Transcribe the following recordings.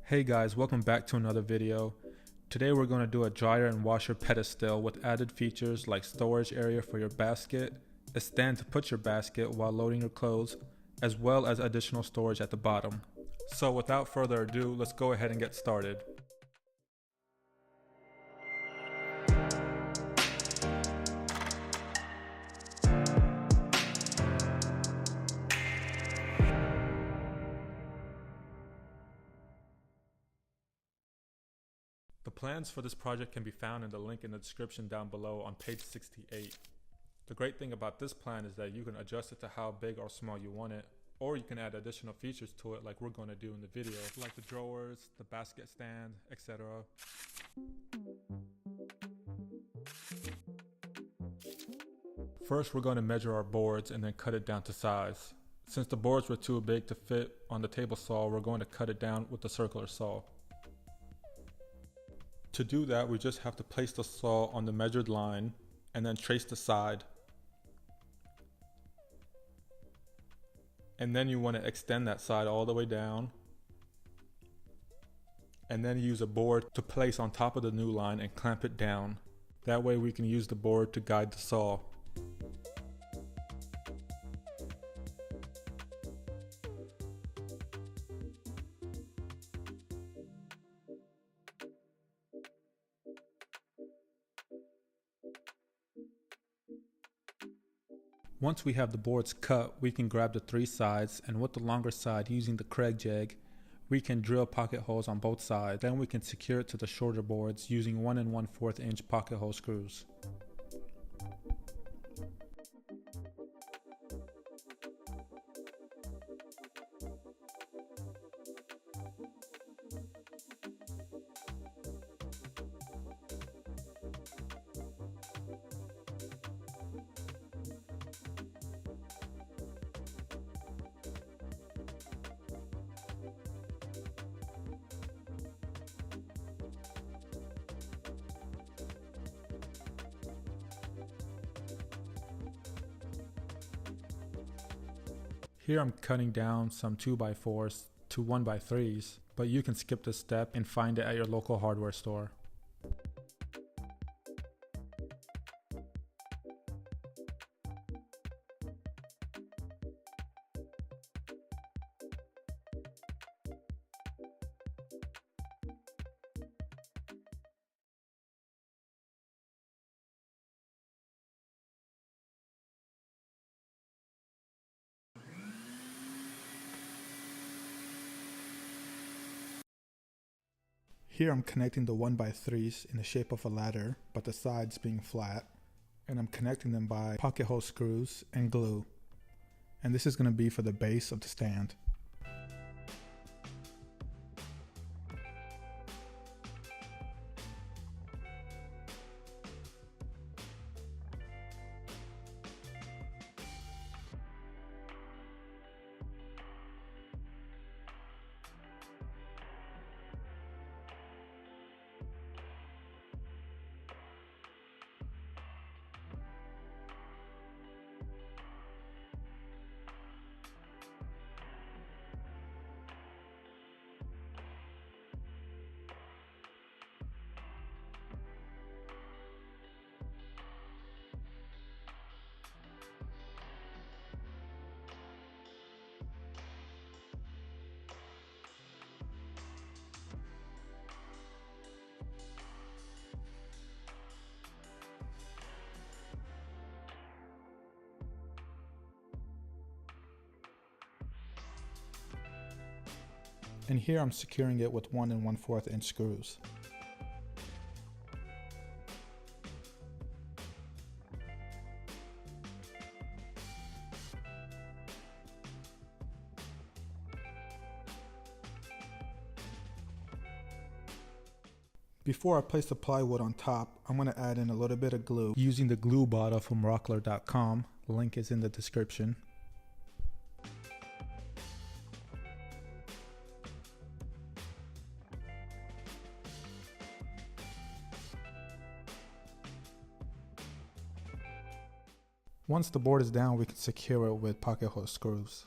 Hey guys, welcome back to another video. Today we're going to do a dryer and washer pedestal with added features like storage area for your basket, a stand to put your basket while loading your clothes, as well as additional storage at the bottom. So without further ado, let's go ahead and get started. The plans for this project can be found in the link in the description down below on page 68. The great thing about this plan is that you can adjust it to how big or small you want it, or you can add additional features to it like we're going to do in the video, like the drawers, the basket stand, etc. First, we're going to measure our boards and then cut it down to size. Since the boards were too big to fit on the table saw, we're going to cut it down with the circular saw. To do that, we just have to place the saw on the measured line and then trace the side. And then you want to extend that side all the way down. And then use a board to place on top of the new line and clamp it down. That way we can use the board to guide the saw. Once we have the boards cut, we can grab the three sides, and with the longer side using the Kreg jig, we can drill pocket holes on both sides. Then we can secure it to the shorter boards using 1 1/4 inch pocket hole screws. Here I'm cutting down some 2x4s to 1x3s, but you can skip this step and find it at your local hardware store. Here I'm connecting the 1x3s in the shape of a ladder, but the sides being flat, and I'm connecting them by pocket hole screws and glue. And this is going to be for the base of the stand. And here I'm securing it with 1 1/4 inch screws. Before I place the plywood on top, I'm going to add in a little bit of glue using the glue bottle from rockler.com. The link is in the description. Once the board is down, we can secure it with pocket hole screws.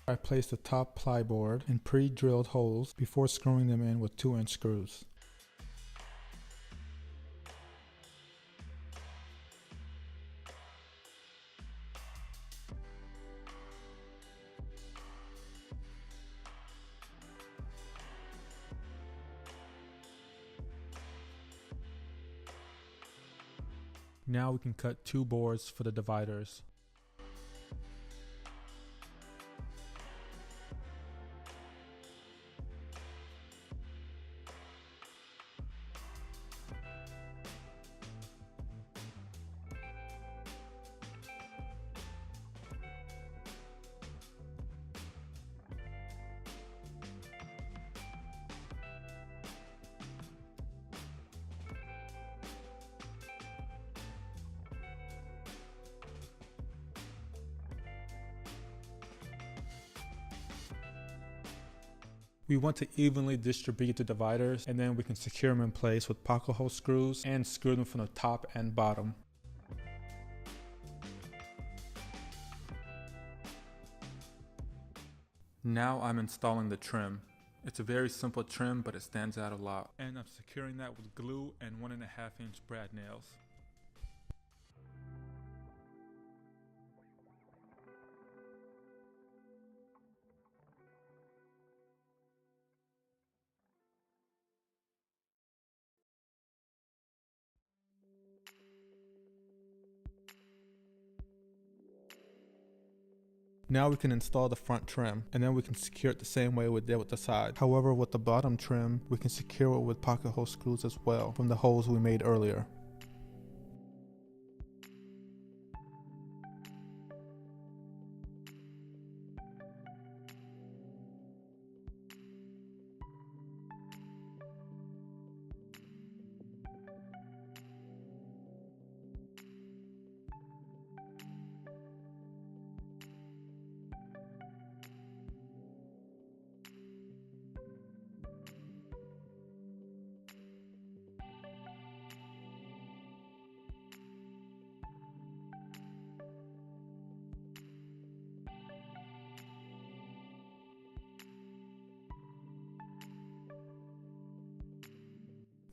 I place the top plyboard in pre-drilled holes before screwing them in with 2-inch screws. Now we can cut 2 boards for the dividers. We want to evenly distribute the dividers, and then we can secure them in place with pocket hole screws and screw them from the top and bottom. Now I'm installing the trim. It's a very simple trim, but it stands out a lot. And I'm securing that with glue and 1.5-inch brad nails. Now we can install the front trim, and then we can secure it the same way we did with the side. However, with the bottom trim, we can secure it with pocket hole screws as well from the holes we made earlier.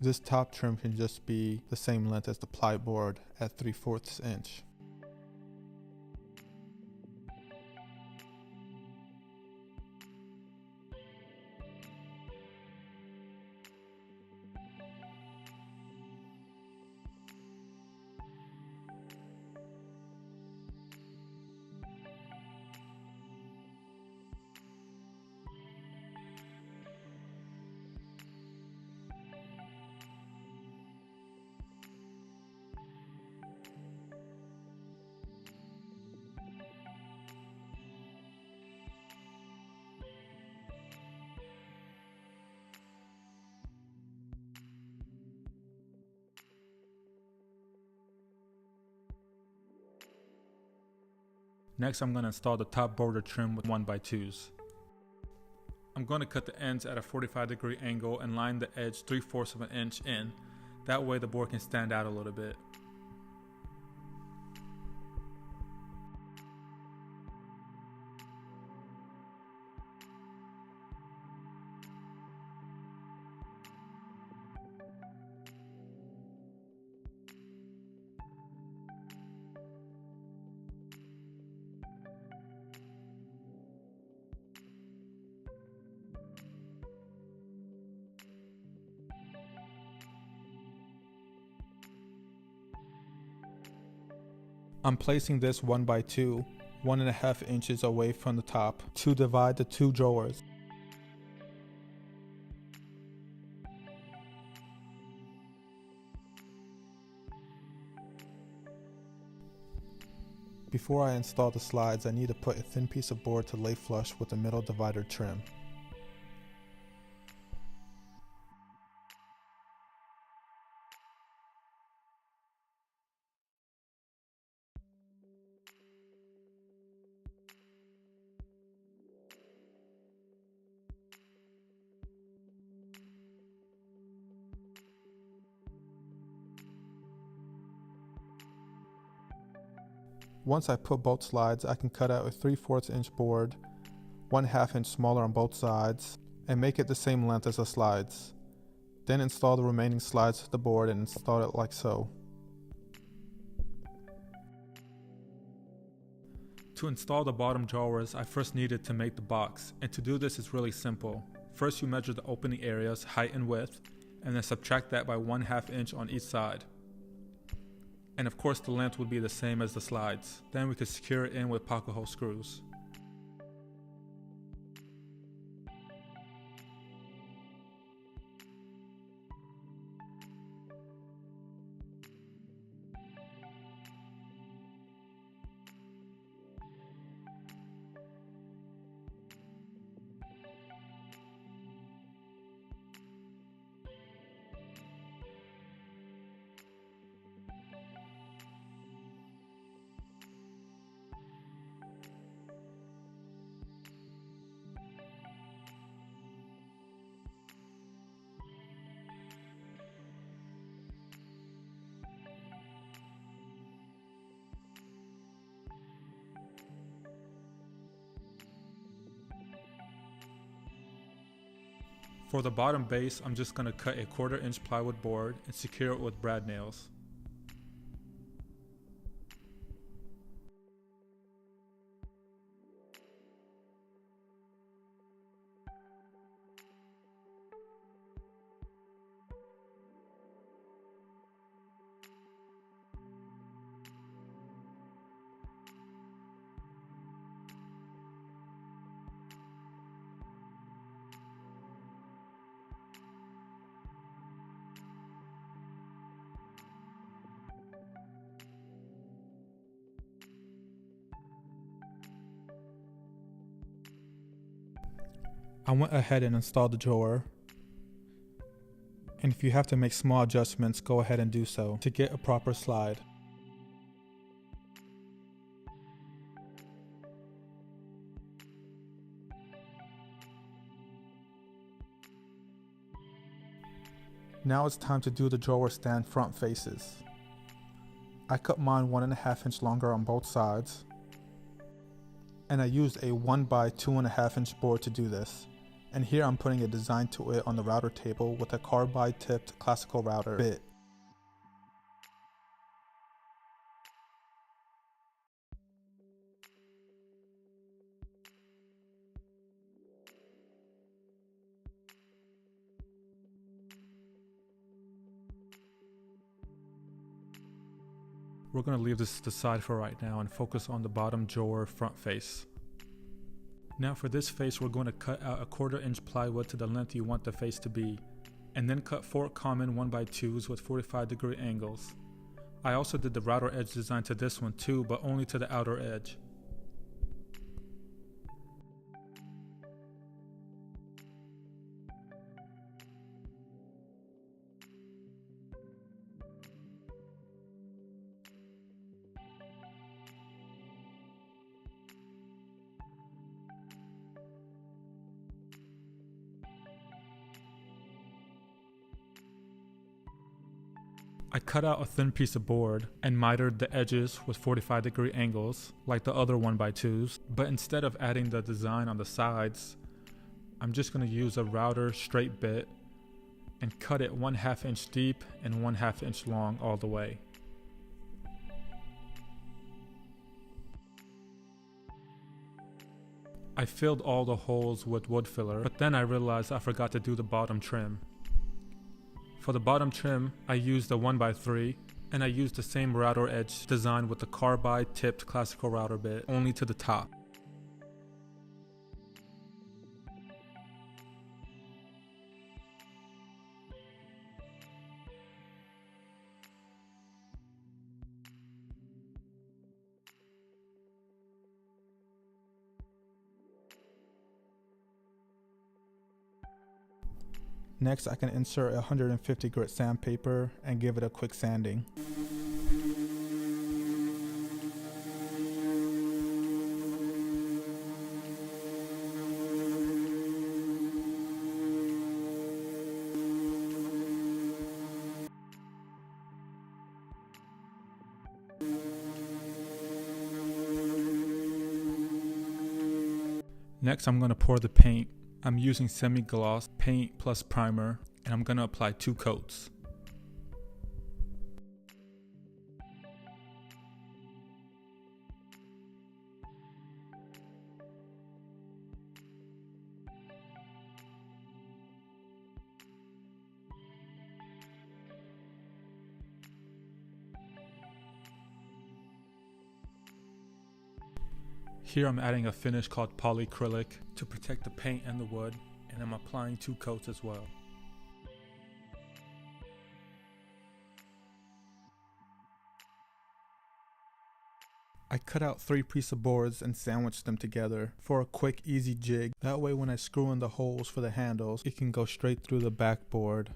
This top trim can just be the same length as the plyboard at 3/4 inch. Next, I'm going to install the top border trim with 1x2s. I'm going to cut the ends at a 45-degree angle and line the edge 3/4 of an inch in. That way the board can stand out a little bit. I'm placing this 1x2, 1.5 inches away from the top to divide the 2 drawers. Before I install the slides, I need to put a thin piece of board to lay flush with the middle divider trim. Once I put both slides, I can cut out a 3/4 inch board 1/2 inch smaller on both sides, and make it the same length as the slides. Then install the remaining slides to the board and install it like so. To install the bottom drawers, I first needed to make the box, and to do this is really simple. First you measure the opening areas, height and width, and then subtract that by 1/2 inch on each side. And of course the length would be the same as the slides. Then we could secure it in with pocket hole screws. For the bottom base, I'm just going to cut a 1/4 inch plywood board and secure it with brad nails. I went ahead and installed the drawer, and if you have to make small adjustments, go ahead and do so to get a proper slide. Now it's time to do the drawer stand front faces. I cut mine 1.5 inch longer on both sides, and I used a 1 by 2.5 inch board to do this. And here I'm putting a design to it on the router table with a carbide tipped classical router bit. We're going to leave this to the side for right now and focus on the bottom drawer front face. Now for this face, we're going to cut out a 1/4 inch plywood to the length you want the face to be, and then cut 4 common 1x2s with 45-degree angles. I also did the router edge design to this one too, but only to the outer edge. I cut out a thin piece of board and mitered the edges with 45-degree angles like the other 1x2s, but instead of adding the design on the sides, I'm just going to use a router straight bit and cut it 1/2 inch deep and 1/2 inch long all the way. I filled all the holes with wood filler, but then I realized I forgot to do the bottom trim. For the bottom trim, I used a 1x3, and I used the same router edge design with the carbide tipped classical router bit, only to the top. Next, I can insert 150 grit sandpaper and give it a quick sanding. Next, I'm going to pour the paint. I'm using semi-gloss paint plus primer, and I'm going to apply 2 coats. Here I'm adding a finish called polyacrylic to protect the paint and the wood, and I'm applying 2 coats as well. I cut out 3 pieces of boards and sandwiched them together for a quick easy jig. That way when I screw in the holes for the handles, it can go straight through the backboard.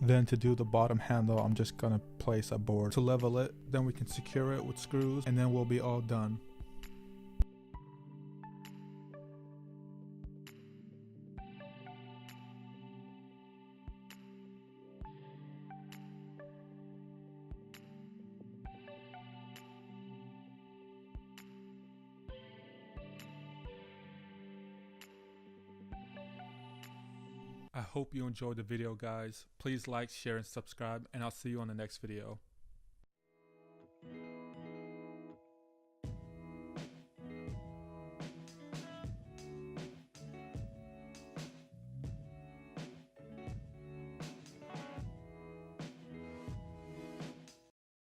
Then to do the bottom handle, I'm just gonna place a board to level it, then we can secure it with screws, and then we'll be all done. I hope you enjoyed the video, guys. Please like, share, and subscribe, and I'll see you on the next video.